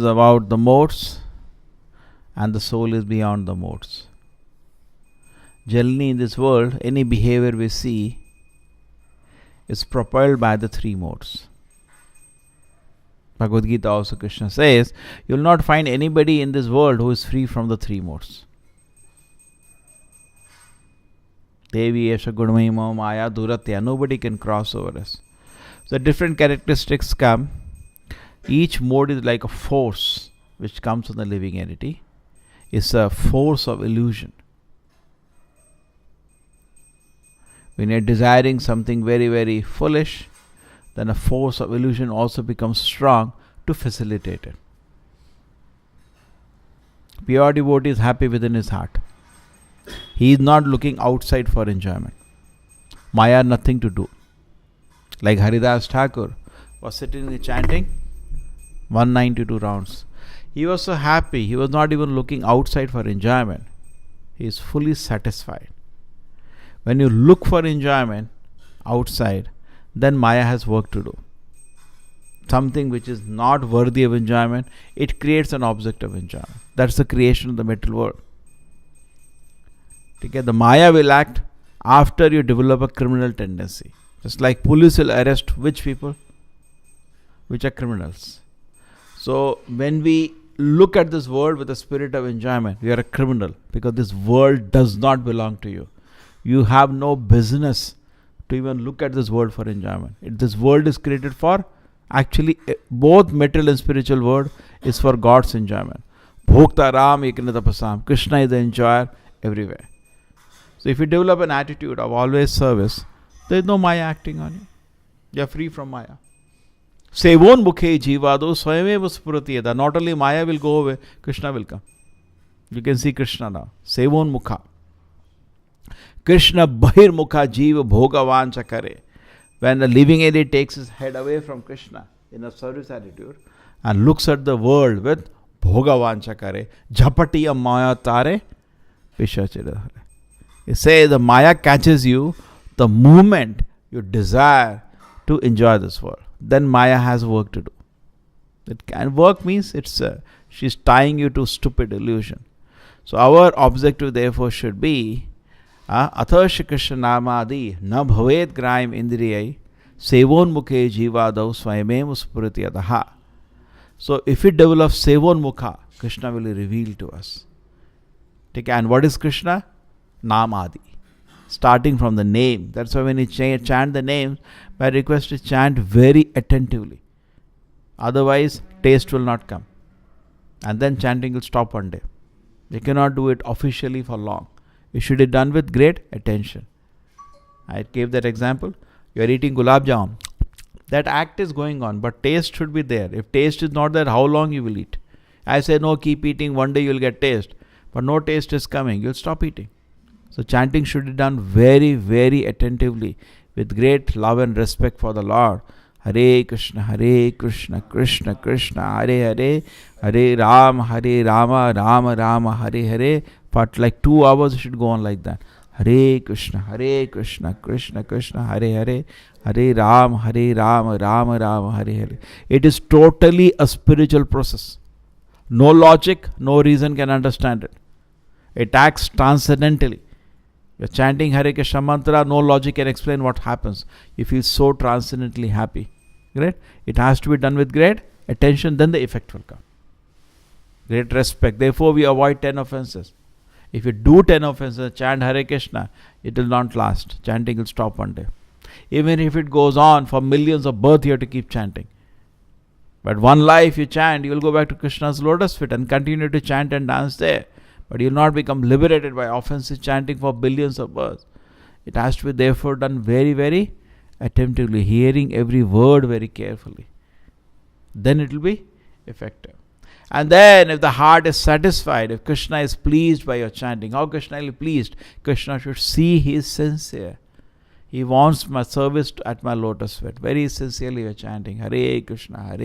is about the modes and the soul is beyond the modes. Generally in this world, any behavior we see is propelled by the three modes. Bhagavad Gita also Krishna says, you will not find anybody in this world who is free from the three modes. Devi Esha Gudmahima Maya Duratya. Nobody can cross over us. So different characteristics come. Each mode is like a force which comes from the living entity. It's a force of illusion. When you're desiring something very, very foolish, then a force of illusion also becomes strong to facilitate it. Pure devotee is happy within his heart. He is not looking outside for enjoyment. Maya nothing to do. Like Haridas Thakur was sitting and chanting 192 rounds. He was so happy, he was not even looking outside for enjoyment. He is fully satisfied. When you look for enjoyment outside, then Maya has work to do. Something which is not worthy of enjoyment, it creates an object of enjoyment. That's the creation of the material world. Okay? The Maya will act after you develop a criminal tendency. Just like police will arrest which people? Which are criminals. So when we look at this world with a spirit of enjoyment, we are a criminal because this world does not belong to you. You have no business to even look at this world for enjoyment. This world is created for, actually both material and spiritual world is for God's enjoyment. Bhokta Ram Ekanata Pasam. Krishna is the enjoyer everywhere. So if you develop an attitude of always service, there is no Maya acting on you. You are free from Maya. Sevon mukhe jivado swayame spurati yada. Not only Maya will go away, Krishna will come. You can see Krishna now. Sevon mukha. Krishna bahir mukha jiva bhogavan chakare. When the living entity takes his head away from Krishna in a service attitude and looks at the world with bhogavan chakare, jhapatiya maya tare pishachira. You say the Maya catches you the moment you desire to enjoy this world. Then Maya has work to do. It can work means she's tying you to stupid illusion. So our objective therefore should be Atharsh Krishna Namadi na bhavet graim indriyai sevon mukhe jivadav swayamem spurati adaha. So if we develop sevon mukha, Krishna will reveal to us. Okay, and what is Krishna? Namadi. Starting from the name. That's why when you chant the names, my request is chant very attentively. Otherwise, taste will not come. And then chanting will stop one day. You cannot do it officially for long. You should be done with great attention. I gave that example. You are eating gulab jamun. That act is going on, but taste should be there. If taste is not there, how long you will eat? I say no, keep eating. One day you will get taste. But no taste is coming. You will stop eating. So chanting should be done very, very attentively with great love and respect for the Lord. Hare Krishna, Krishna Krishna, Hare Hare, Hare Rama, Rama Rama, Hare Hare. For like 2 hours, it should go on like that. Hare Krishna, Krishna Krishna, Hare Hare, Hare Rama, Rama Rama, Hare Hare. It is totally a spiritual process. No logic, no reason can understand it. It acts transcendentally. You're chanting Hare Krishna mantra, no logic can explain what happens. You feel so transcendently happy. Great? It has to be done with great attention, then the effect will come. Great respect. Therefore, we avoid 10 offenses. If you do 10 offenses, chant Hare Krishna, it will not last. Chanting will stop one day. Even if it goes on for millions of births, you have to keep chanting. But one life you chant, you will go back to Krishna's lotus feet and continue to chant and dance there. But you will not become liberated by offensive chanting for billions of births. It has to be therefore done very, very attentively, hearing every word very carefully. Then it will be effective. And then if the heart is satisfied, if Krishna is pleased by your chanting, how Krishna will be pleased? Krishna should see he is sincere. He wants my service at my lotus feet. Very sincerely you are chanting Hare Krishna,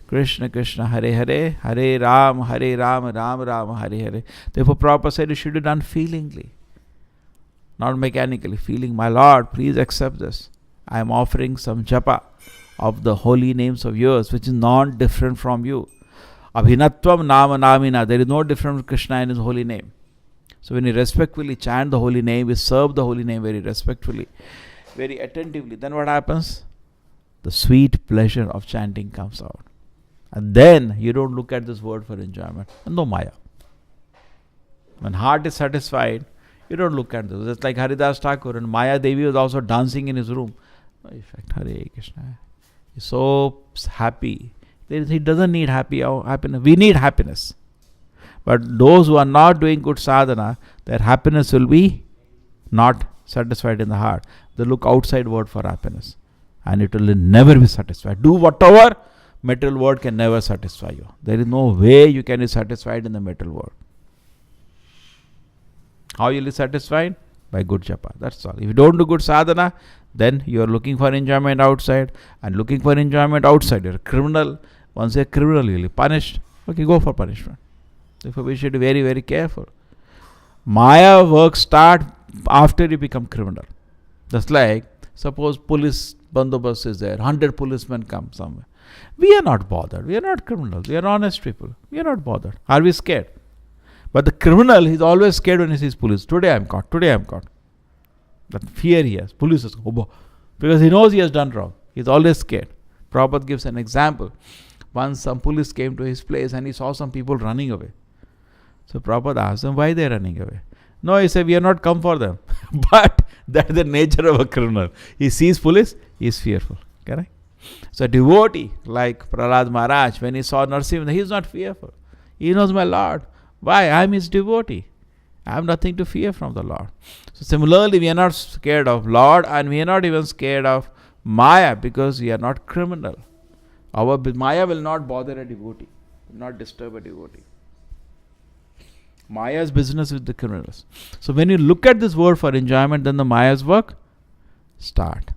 Krishna Krishna, Hare Hare, Hare Rama, Rama Rama, Hare Hare. Therefore Prabhupada said it should be done feelingly, not mechanically. Feeling, my Lord, please accept this. I am offering some japa of the holy names of yours, which is not different from you. Abhinatvam nama namina. There is no difference with Krishna and his holy name. So when you respectfully chant the holy name, we serve the holy name very respectfully, very attentively, then what happens? The sweet pleasure of chanting comes out. And then you don't look at this word for enjoyment. No Maya. When heart is satisfied, you don't look at this. It's like Haridas Thakur and Maya Devi was also dancing in his room. No effect. Hare Krishna. He's so happy. He doesn't need happiness. We need happiness. But those who are not doing good sadhana, their happiness will be not satisfied in the heart. They look outside world for happiness. And it will never be satisfied. Do whatever, material world can never satisfy you. There is no way you can be satisfied in the material world. How you will be satisfied? By good japa. That's all. If you don't do good sadhana, then you are looking for enjoyment outside. And looking for enjoyment outside, you're a criminal. Once you're a criminal, you'll be punished. Okay, go for punishment. Therefore, we should be very, very careful. Maya work start after you become criminal. Just like, suppose police bandobast is there, 100 policemen come somewhere. We are not bothered. We are not criminals. We are honest people. We are not bothered. Are we scared? But the criminal, he's always scared when he sees police. Today I am caught. Today I am caught. That fear he has. Police is because he knows he has done wrong. He's always scared. Prabhupada gives an example. Once some police came to his place and he saw some people running away. So Prabhupada asked them why they are running away. No, he said, we are not come for them. But that is the nature of a criminal. He sees police, he is fearful. Correct? So a devotee like Prahlad Maharaj, when he saw Narasimha, he is not fearful. He knows my Lord. Why? I am his devotee. I have nothing to fear from the Lord. So similarly, we are not scared of Lord and we are not even scared of Maya because we are not criminal. Our Maya will not bother a devotee, will not disturb a devotee. Maya's business with the criminals. So when you look at this word for enjoyment, then the Maya's work start.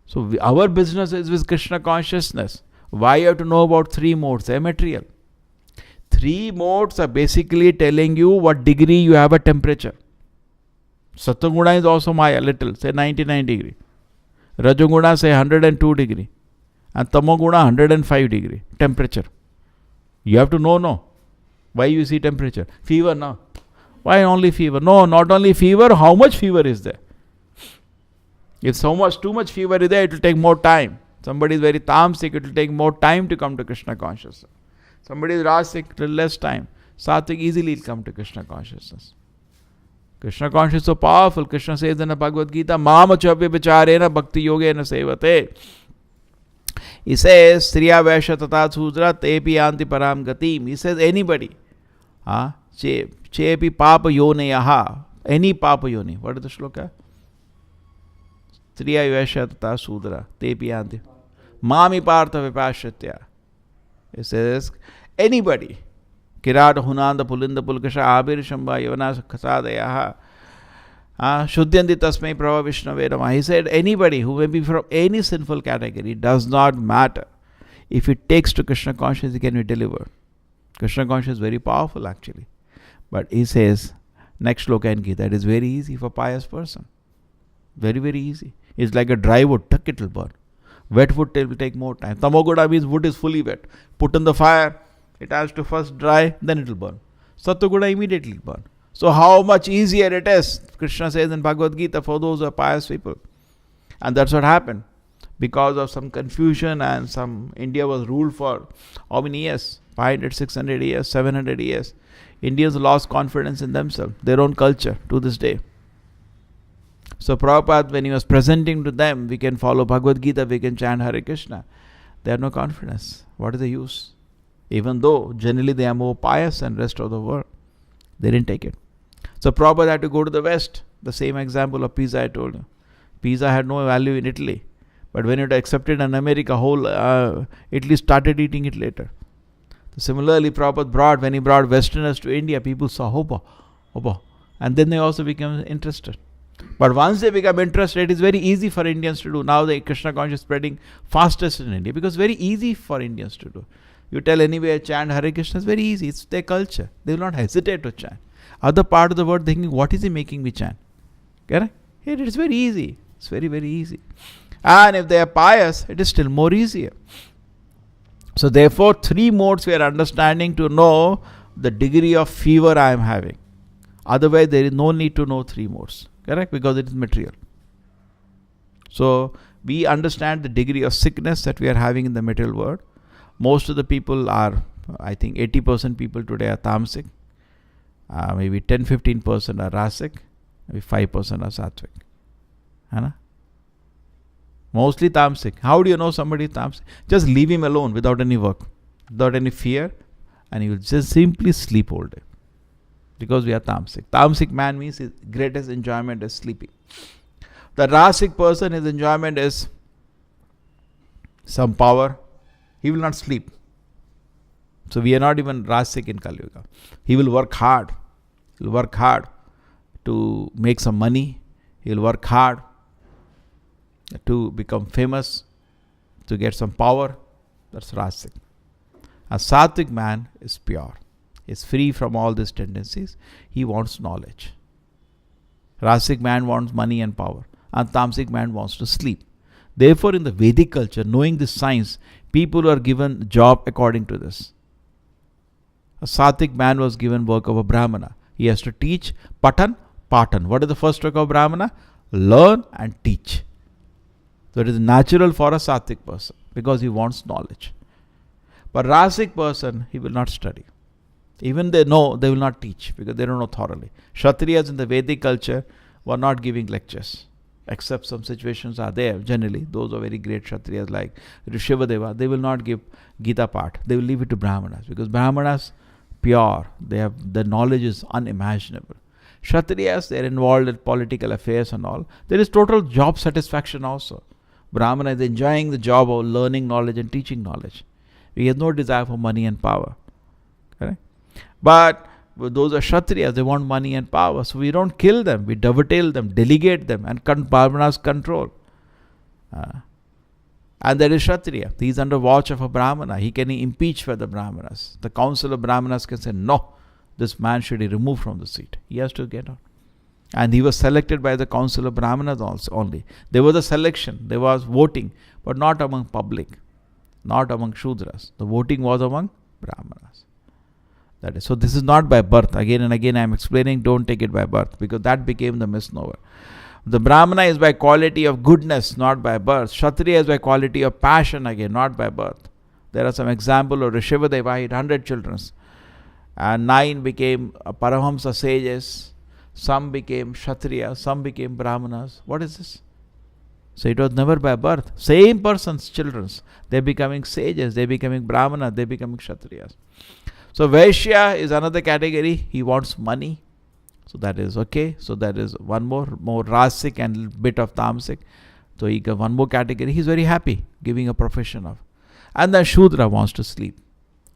So our business is with Krishna consciousness. Why you have to know about 3 modes? They are material. 3 modes are basically telling you what degree you have a temperature. Sattva is also Maya, little, say 99 degree. Rajoguna say 102 degree. And Tamoguna 105 degree temperature. You have to know. Why you see temperature? Fever, no. Why only fever? No, not only fever, how much fever is there? If too much fever is there, it will take more time. Somebody is very tamasic, it will take more time to come to Krishna consciousness. Somebody is rasic, little less time. Sattvic easily will come to Krishna consciousness. Krishna consciousness is so powerful. Krishna says in the Bhagavad Gita, Mama chavya vicharena bhakti yogena sevate. He says, Striya Vaishya Tata Sudra Tepi Anti Param Gatim. He says, anybody. Chepi Papa Yoneyaha. Any Papa Yoni. What is the shloka? Striya Vaishya Tata Sudra Tepi Anti. Mami Partha Vipashatya. He says, anybody. Kirata Hunanda Pulinda Pulkasha Abir Shamba Yavana Kasadayaha. Shuddhyanti Tasmai Prava Vishnu Vedama. He said, anybody who may be from any sinful category, does not matter. If it takes to Krishna consciousness, he can be delivered. Krishna consciousness is very powerful actually. But he says, next shloka in Gita, it is very easy for pious person. Very, very easy. It's like a dry wood, tuck it will burn. Wet wood will take more time. Tamoguda means wood is fully wet. Put in the fire, it has to first dry, then it will burn. Sattvaguda immediately burn. So how much easier it is, Krishna says in Bhagavad Gita, for those who are pious people. And that's what happened. Because of some confusion and India was ruled for how many years? 500, 600 years, 700 years. Indians lost confidence in themselves, their own culture to this day. So Prabhupada, when he was presenting to them, we can follow Bhagavad Gita, we can chant Hare Krishna. They have no confidence. What is the use? Even though generally they are more pious than the rest of the world. They didn't take it. So Prabhupada had to go to the West. The same example of pizza I told you. Pizza had no value in Italy. But when it accepted in America, whole Italy started eating it later. So similarly, Prabhupada when he brought Westerners to India, people saw, hopa. And then they also became interested. But once they become interested, it is very easy for Indians to do. Now the Krishna consciousness is spreading fastest in India because it's very easy for Indians to do. You tell anywhere chant Hare Krishna, it's very easy. It's their culture. They will not hesitate to chant. Other part of the world thinking, what is he making me chant? Correct? Here it is very easy. It's very, very easy. And if they are pious, it is still more easier. So therefore, three modes we are understanding to know the degree of fever I am having. Otherwise, there is no need to know three modes. Correct? Because it is material. So we understand the degree of sickness that we are having in the material world. Most of the people are, I think 80% people today are tamasic. Maybe 10-15% are rasic. Maybe 5% are sattvic. Hai? Mostly tamasic. How do you know somebody is tamasic? Just leave him alone without any work, without any fear, and he will just simply sleep all day. Because we are tamasic. Tamasic man means his greatest enjoyment is sleeping. The rasic person, his enjoyment is some power. He will not sleep. So we are not even rasic in Kali Yuga. He will work hard. He will work hard to make some money. He will work hard to become famous, to get some power. That's rasic. A sattvic man is pure. Is free from all these tendencies. He wants knowledge. Rasic man wants money and power. And tamasic man wants to sleep. Therefore, in the Vedic culture, knowing this science, people are given job according to this. A sattvic man was given work of a Brahmana. He has to teach patan, patan. What is the first work of Brahmana? Learn and teach. So it is natural for a sattvic person because he wants knowledge. But rasic person, he will not study. Even they know, they will not teach because they don't know thoroughly. Kshatriyas in the Vedic culture were not giving lectures. Except some situations are there, generally. Those are very great Kshatriyas like Rishivadeva. They will not give Gita part. They will leave it to Brahmanas. Because Brahmanas, pure. The knowledge is unimaginable. Kshatriyas, they are involved in political affairs and all. There is total job satisfaction also. Brahmana is enjoying the job of learning knowledge and teaching knowledge. He has no desire for money and power. Correct? But those are Kshatriyas, they want money and power. So we don't kill them, we dovetail them, delegate them, and Brahmanas control. And there is Kshatriya. He is under watch of a Brahmana. He can impeach for the Brahmanas. The council of Brahmanas can say, no, this man should be removed from the seat. He has to get out. And he was selected by the council of Brahmanas also only. There was a selection, there was voting, but not among public, not among Shudras. The voting was among Brahmanas. That is, so this is not by birth. Again and again I am explaining, don't take it by birth, because that became the misnomer. The Brahmana is by quality of goodness, not by birth. Kshatriya is by quality of passion, again, not by birth. There are some examples of Rishivadeva, he had 100 children. And 9 became Paramahamsa sages. Some became Kshatriya, some became Brahmanas. What is this? So it was never by birth. Same person's children. They're becoming sages, they're becoming Brahmanas, they're becoming Kshatriyas. So Vaishya is another category. He wants money. So that is okay. So that is one more rasic and bit of tamasic. So he got one more category. He's very happy giving a profession of. And then Shudra wants to sleep.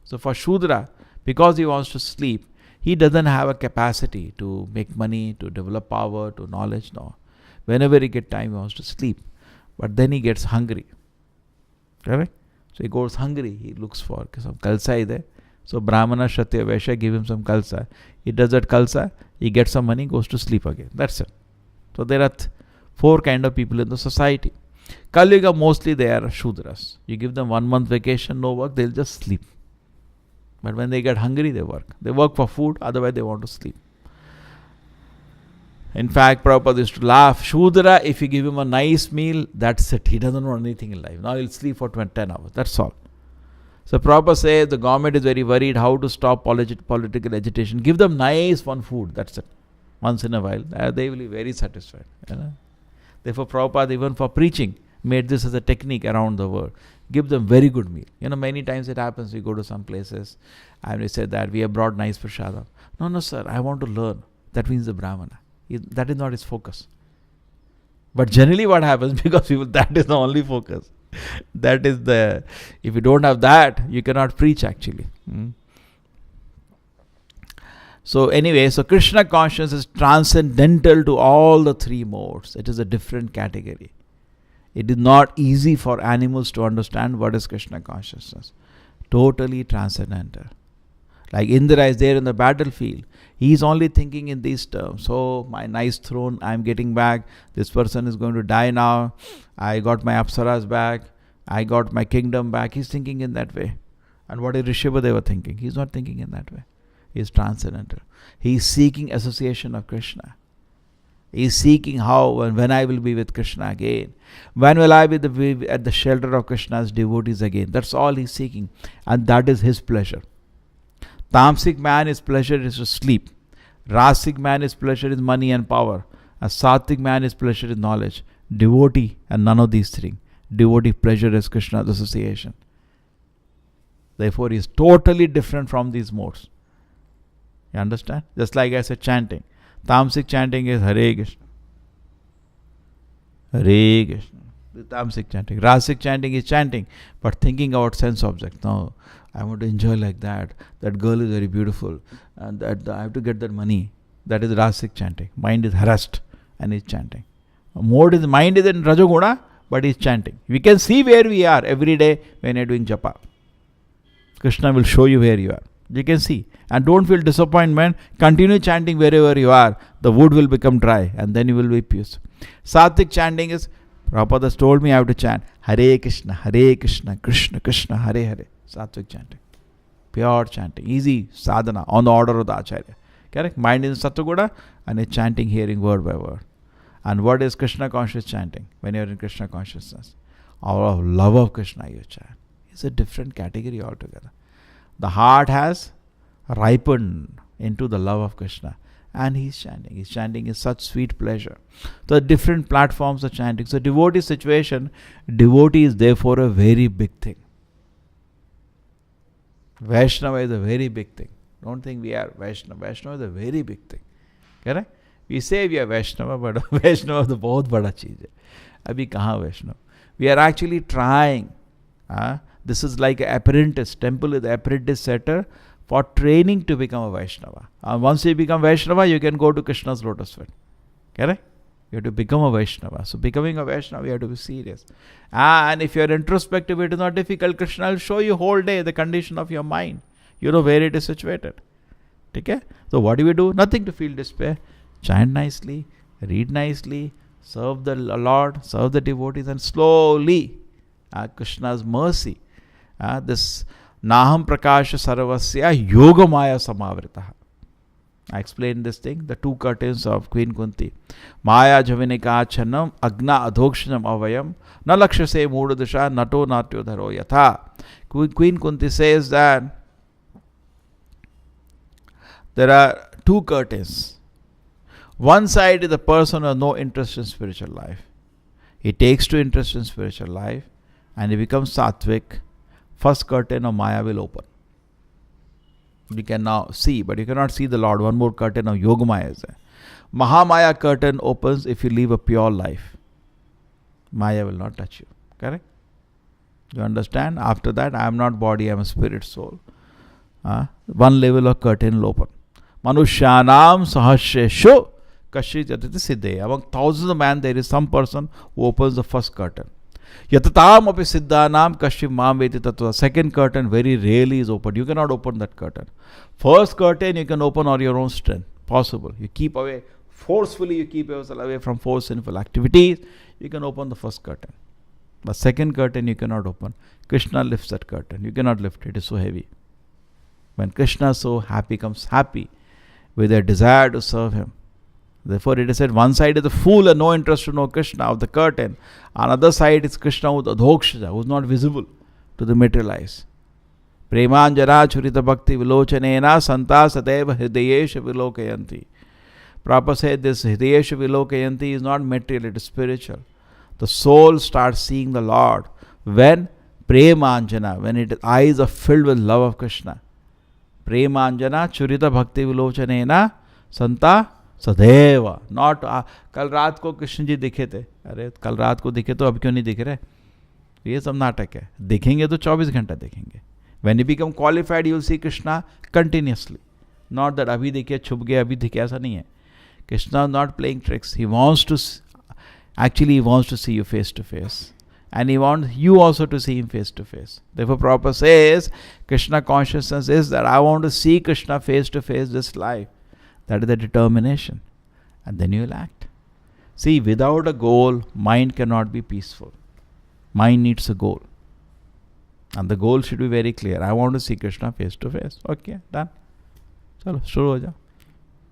So for Shudra, because he wants to sleep, he doesn't have a capacity to make money, to develop power, to knowledge. No. Whenever he gets time, he wants to sleep. But then he gets hungry. Correct? So he goes hungry. He looks for some kalsa there. So Brahmana, Kshatriya, Vaishya give him some kalsa. He does that kalsa, he gets some money, goes to sleep again. That's it. So there are 4 kind of people in the society. Kali Yuga, mostly they are Shudras. You give them 1 month vacation, no work, they'll just sleep. But when they get hungry, they work. They work for food, otherwise they want to sleep. In fact, Prabhupada used to laugh. Shudra, if you give him a nice meal, that's it. He doesn't want anything in life. Now he'll sleep for 10 hours. That's all. So Prabhupada says the government is very worried how to stop political agitation. Give them nice one food, that's it. Once in a while, they will be very satisfied. You know? Therefore Prabhupada, even for preaching, made this as a technique around the world. Give them very good meal. You know, many times it happens, we go to some places and we say that we have brought nice prasadam. No sir, I want to learn. That means the Brahmana. That is not his focus. But generally what happens, because people, that is the only focus. That is if you don't have that, you cannot preach actually. So anyway, so Krishna consciousness is transcendental to all the 3 modes. It is a different category. It is not easy for animals to understand what is Krishna consciousness. Totally transcendental. Like Indra is there in the battlefield. He is only thinking in these terms. So my nice throne, I am getting back. This person is going to die now. I got my apsaras back. I got my kingdom back. He's thinking in that way. And what is Rishabhadeva thinking? He's not thinking in that way. He is transcendental. He is seeking association of Krishna. He is seeking how and when I will be with Krishna again. When will I be at the shelter of Krishna's devotees again? That's all he's seeking. And that is his pleasure. Tamasic man, his pleasure is to sleep. Rasic man, his pleasure is money and power. A Sattvic man, his pleasure is knowledge. Devotee, and none of these three. Devotee pleasure is Krishna's association. Therefore, he is totally different from these modes. You understand? Just like I said, chanting. Tamasic chanting is Hare Krishna. Hare Krishna. The Tamasic chanting. Rasic chanting is chanting, but thinking about sense objects. No, I want to enjoy like that. That girl is very beautiful, and that I have to get that money. That is Rasic chanting. Mind is harassed and is chanting. Mind is in Rajoguna, but is chanting. We can see where we are every day when you're doing japa. Krishna will show you where you are. You can see. And don't feel disappointment. Continue chanting wherever you are. The wood will become dry and then you will be peace. Sattvic chanting is, Prabhupada has told me I have to chant Hare Krishna, Krishna Krishna, Hare Hare. Sattvic chanting. Pure chanting. Easy sadhana on the order of the Acharya. Correct? Mind is in Sattvaguda and it's chanting, hearing word by word. And what is Krishna conscious chanting? When you are in Krishna consciousness, out of love of Krishna you chant. It's a different category altogether. The heart has ripened into the love of Krishna. And he's chanting. He's chanting is such sweet pleasure. So different platforms of chanting. So devotee situation, devotee is therefore a very big thing. Vaishnava is a very big thing. Don't think we are Vaishnava. Vaishnava is a very big thing. Correct? We say we are Vaishnava, but Vaishnava is a बहुत बड़ा चीज है. अभी कहाँ Vaishnava? We are actually trying. This is like an apprentice. Temple is the apprentice setter for training to become a Vaishnava. Once you become Vaishnava, you can go to Krishna's lotus feet. Correct? You have to become a Vaishnava. So becoming a Vaishnava, you have to be serious. And if you are introspective, it is not difficult. Krishna will show you whole day the condition of your mind. You know where it is situated. Okay? So what do we do? Nothing to feel despair. Chant nicely, read nicely, serve the Lord, serve the devotees, and slowly Krishna's mercy. This Naham Prakasha Sarvasya Yogamaya Samavritaha. I explained this thing, the two curtains of Queen Kunti. Maya Javinika Chanam Agna Adhokshanam Avayam Na Lakshase Mudadasha Nato Natyo Dharo Yatha. Queen Kunti says that there are two curtains. One side is the person who has no interest in spiritual life. He takes to interest in spiritual life and he becomes sattvic. First curtain of Maya will open. You can now see, but you cannot see the Lord. One more curtain of Yogamaya is there. Mahamaya curtain opens if you live a pure life. Maya will not touch you. Correct? You understand? After that, I am not body, I am a spirit soul. One level of curtain will open. Manushyanam sahasreshu kashit yatati siddhe. Among thousands of men, there is some person who opens the first curtain. Yatatam api siddhanam kashim mam veti tattva. Second curtain very rarely is opened. You cannot open that curtain. First curtain you can open on your own strength. Possible. You keep away, forcefully you keep yourself away from four sinful activities. You can open the first curtain. The second curtain you cannot open. Krishna lifts that curtain. You cannot lift it. It is so heavy. When Krishna is so happy, becomes happy with a desire to serve him. Therefore it is said one side is the fool and no interest to know Krishna of the curtain. Another side is Krishna with adhokshaja, who is not visible to the material eyes. Premanjana churita bhakti vilochanena santa sadeva hridayesha vilokayanti. Prabhupada said this hridayesha vilokayanti is not material, it is spiritual. The soul starts seeing the Lord when premanjana, when its eyes are filled with love of Krishna. Premanjana churita bhakti vilochanena santa सदैव not कल रात को कृष्ण जी दिखे थे. अरे कल रात को दिखे तो अब क्यों नहीं दिख रहे? ये सब नाटक है. दिखेंगे तो 24 घंटा देखेंगे. When you become qualified, you will see Krishna continuously. Not that अभी दिखे छुप गए अभी दिखे, ऐसा नहीं है. Krishna is not playing tricks. He wants to see you face to face. And he wants you also to see him face to face. Therefore Prabhupada says Krishna consciousness is that I want to see Krishna face to face this life. That is the determination. And then you will act. See, without a goal, mind cannot be peaceful. Mind needs a goal. And the goal should be very clear. I want to see Krishna face to face. Okay, done. Chalo, shuru ho jao.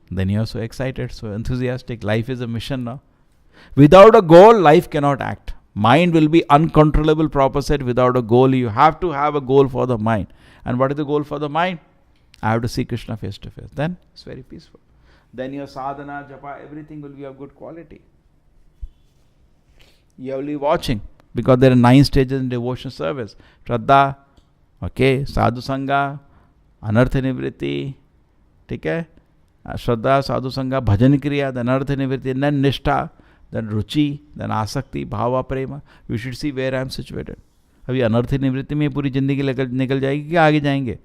Then you are so excited, so enthusiastic. Life is a mission now. Without a goal, life cannot act. Mind will be uncontrollable proper set without a goal. You have to have a goal for the mind. And what is the goal for the mind? I have to see Krishna face to face. Then it's very peaceful. Then your sadhana, japa, everything will be of good quality. You will be watching, because there are 9 stages in devotion service. Shraddha, okay, sadhu sangha, anartha nivritti, ठीक है, Shraddha, sadhu sangha, bhajan kriya, then anartha nivritti, then nishtha, then ruchi, then asakti, bhava, prema. You should see where I am situated. अभी अनर्थ निवृत्ति में पूरी जिंदगी निकल जाएगी कि आगे जाएंगे?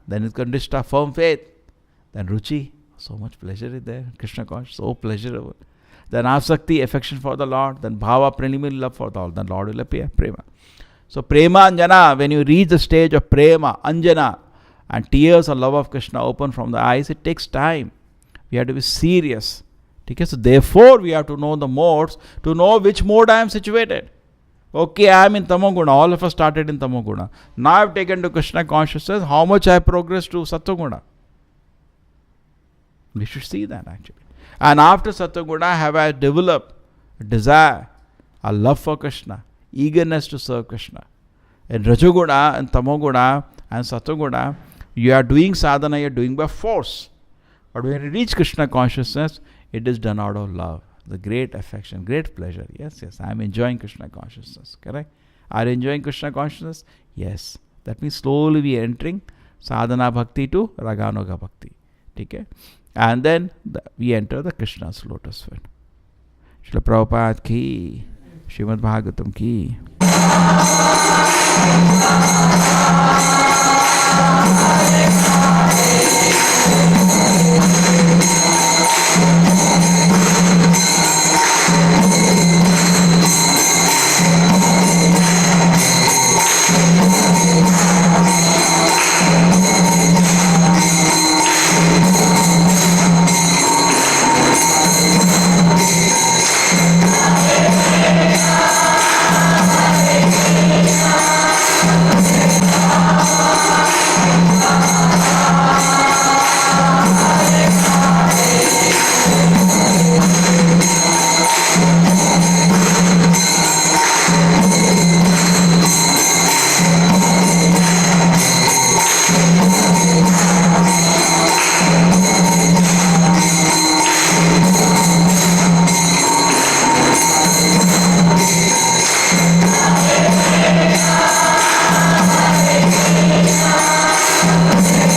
Then it's nishtha, firm faith, then ruchi, so much pleasure is there, Krishna conscious, so pleasurable. Then asakti, affection for the Lord. Then bhava, preliminary love for the Lord. Then Lord will appear, prema. So prema anjana, when you reach the stage of prema anjana, and tears of love of Krishna open from the eyes, it takes time. We have to be serious. Okay? So therefore we have to know the modes, to know which mode I am situated. Okay, I am in Tamoguna. All of us started in Tamoguna. Now I have taken to Krishna consciousness. How much I have progressed to Sattva-guna? We should see that actually. And after Sattva-guna, have I developed a desire, a love for Krishna, eagerness to serve Krishna. In Rajoguna and Tamoguna and Sattva-guna, you are doing sadhana, you are doing by force. But when you reach Krishna consciousness, it is done out of love, the great affection, great pleasure. Yes, I am enjoying Krishna consciousness. Correct? Are you enjoying Krishna consciousness? Yes. That means slowly we are entering sadhana bhakti to raganuga bhakti. Okay? And then we enter the Krishna's lotus feet. Srila Prabhupada ki, Srimad Bhagavatam ki.